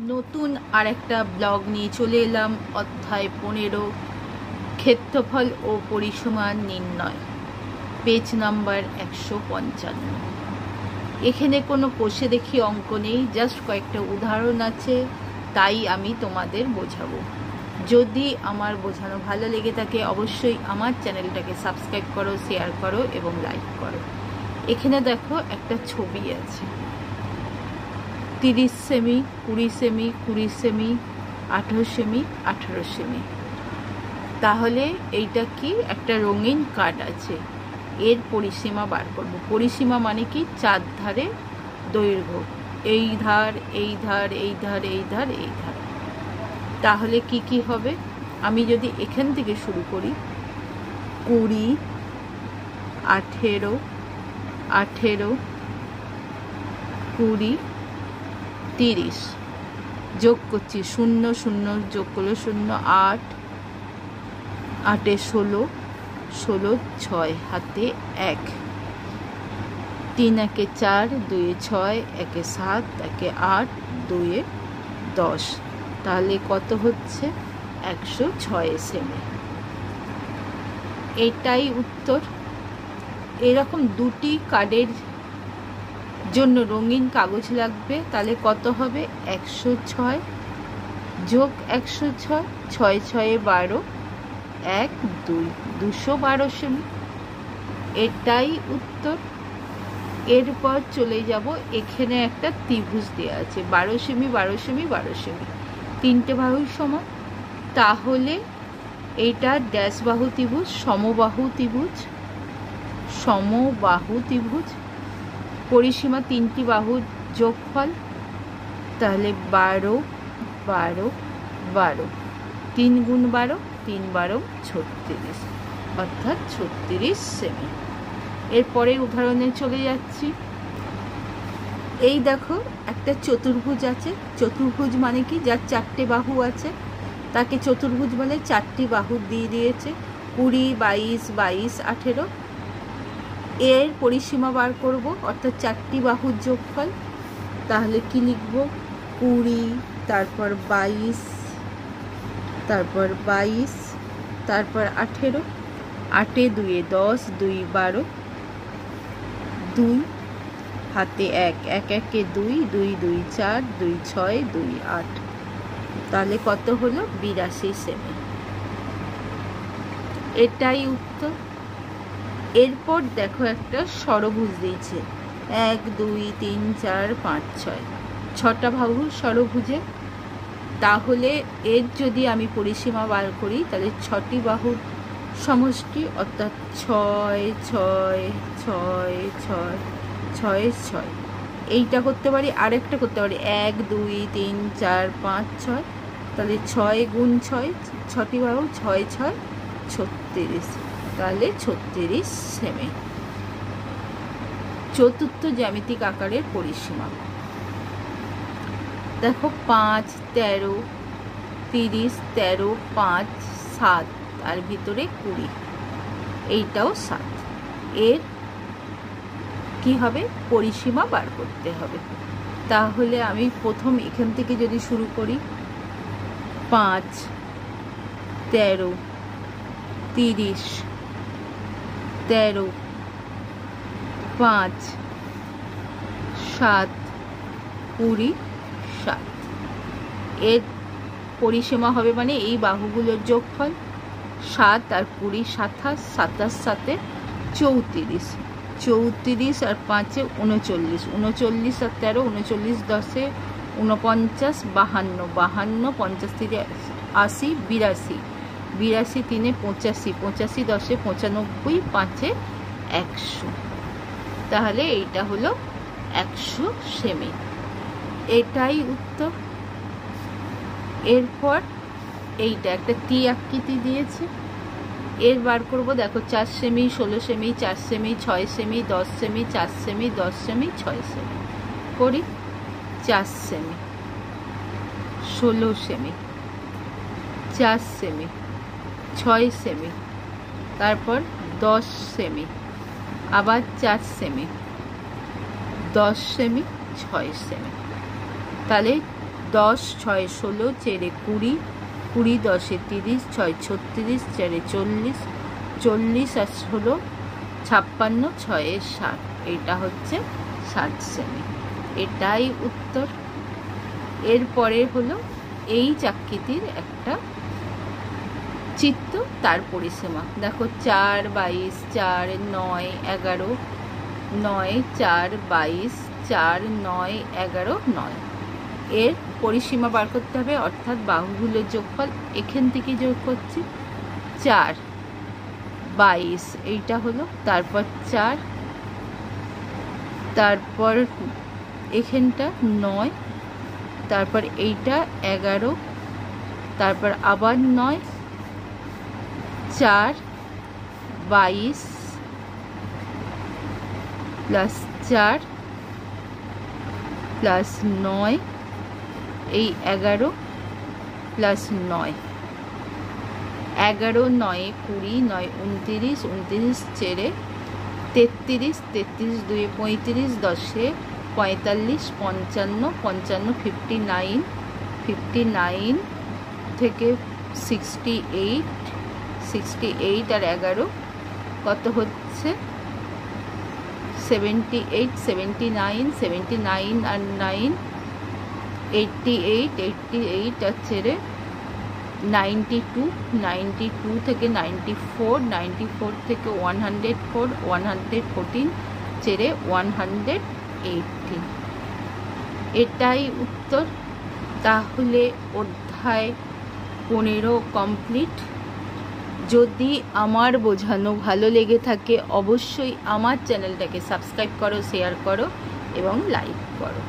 নতুন আরেকটা ব্লগ নিয়ে চলে এলাম। অধ্যায় 15, ক্ষেত্রফল ও পরিসীমা নির্ণয়, পেজ নাম্বার 155। এখানে কোনো কষে দেখি অঙ্ক নেই, জাস্ট কয়েকটা উদাহরণ আছে, তাই আমি তোমাদের বোঝাবো। যদি আমার বোঝানো ভালো লেগে থাকে অবশ্যই আমার চ্যানেলটাকে সাবস্ক্রাইব করো, শেয়ার করো এবং লাইক করো। এখানে দেখো একটা ছবি আছে, 30 semi, 20 semi, 20 semi, 18 semi, 18 semi. তাহলে এইটা কি? একটা রঙিন কার্ড আছে, এর পরিসীমা বার করব। পরিসীমা মানে কি? চার ধারে দৈর্ঘ্য, এই ধার, এই ধার, এই ধার, এই ধার, এই ধার। তাহলে কি কি হবে? আমি যদি এখান থেকে শুরু করি, 20, 18, 18, 20, 30, যোগ করছি, 0 0 যোগ করলো 0, 8, 8 16, 16 6, হাতে 1, 3 1 4, 2 6, 1 7, 1 8, 2 10। তাহলে কত হচ্ছে? 106 সেমি। এটাই উত্তর। এরকম দুটি কার্ডের জন্য রঙিন কাগজ লাগবে। তাহলে কত হবে? 106 যোগ 106, 6 6 12, 1 2, 212 সেমি। এটাই উত্তর। এরপর চলে যাব, এখানে একটা ত্রিভুজ দেওয়া আছে, 12 সেমি, 12 সেমি, 12 সেমি, তিনটে বাহুর সমান। তাহলে এইটা ড্যাশ বাহু ত্রিভুজ, সমবাহু ত্রিভুজ, সমবাহু ত্রিভুজ। পরিসীমা তিনটি বাহুর যোগফল, তাহলে 12 12 12, 3 গুণ 12, 3 12 36, অর্থাৎ 36 সেমি। এরপরে উদাহরণে চলে যাচ্ছি। এই দেখো একটা চতুর্ভুজ আছে। চতুর্ভুজ মানে কি? যার চারটে বাহু আছে তাকে চতুর্ভুজ বলে। চারটি বাহু দিয়ে দিয়েছে, 20 22 22 18। এর পরিসীমা বার করব, অর্থাৎ চারটি বাহুর যোগফল। তাহলে কি লিখব? 20, তারপর 22, তারপর 22, তারপর 18, 8 2 10, 2 12, 2 হাতে 1, 1 1 2, 2 2 4, 2 6, 2 8। তাহলে কত হলো? 82 সেমি। এটাই উত্তর। এরপর দেখো একটা ষড়ভুজ দিয়েছে, 1 2 3 4 5 6, 6টা বাহু ষড়ভুজে। তাহলে এর যদি আমি পরিসীমা বার করি তাহলে 6টি বাহুর সমষ্টি, অর্থাৎ 6 6 6 6 6 6। এইটা করতে পারি, আরেকটা করতে পারি, 1 2 3 4 5 6। তাহলে 6 গুণ 6, 6টি বাহু, 6 6 36, তাহলে 36 সেমি। চতুর্থ জ্যামিতিক আকারের পরিসীমা দেখো, 5 13 30, 13 5 7, তার ভিতরে 20, এইটাও 7। এর কি হবে? পরিসীমা বার করতে হবে। তাহলে আমি প্রথম এখান থেকে যদি শুরু করি, 5 13 30, 13 5 7 20 7। এর পরিসীমা হবে মানে এই বাহুগুলোর যোগফল, 7 আর 20 27, 27 7 34, 34 আর 5 39, 39 আর 13 39, 10 49, 52, 52 50 3 80, 82, 82 3 85, 85 10 95, 5 100। তাহলে এইটা হলো 100 সেমি। এটাই উত্তর। এরপর এইটা একটা টি আকৃতি দিয়েছে, এর বার করব। দেখো 4 semi, 16 semi, 4 semi, 6 semi, 10 semi, 4 semi, 10 semi, 6 semi করি। 4 সেমি, 16 সেমি, 4 সেমি, 6 সেমি, তারপর 10 সেমি, আবার 4 সেমি, 10 সেমি, 6 সেমি। তাহলে 10 6 16 চেরে 20, 20 10 30, 6 36, চেরে 40, 40 আর 16 56, 6 60। এটা হচ্ছে 60 সেমি। এটাই উত্তর। এরপরে হলো এই চাকতির একটা চিত্র, তার পরিসীমা দেখো। 4 22, 4 9 11, 9 4 22, 4 9 11 9। এর পরিসীমা বার করতে হবে, অর্থাৎ বাহুগুলোর যোগফল। এখান থেকে যোগ করছি 4 22, এইটা হলো, তারপর 4, তারপর এখানটা 9, তারপর এইটা 11, তারপর আবার 9, 4 22 প্লাস 4 প্লাস 9, এই 11 প্লাস 9, 11 9 20, 9 29, 29 চেরে 33, 33 2 35, 10 45, 55, 55 59, 59 থেকে 68, 68 আর 11 কত হচ্ছে 78, 79, 79 আর 9 88, 88 আর ছেড়ে 92, 92 থেকে 94, 94 থেকে 104, 114 ছেড়ে 118। এটাই উত্তর। তাহলে অধ্যায় 15 কমপ্লিট। যদি আমার বোঝানো ভালো লেগে থাকে অবশ্যই আমার চ্যানেলটাকে সাবস্ক্রাইব করো, শেয়ার করো এবং লাইক করো।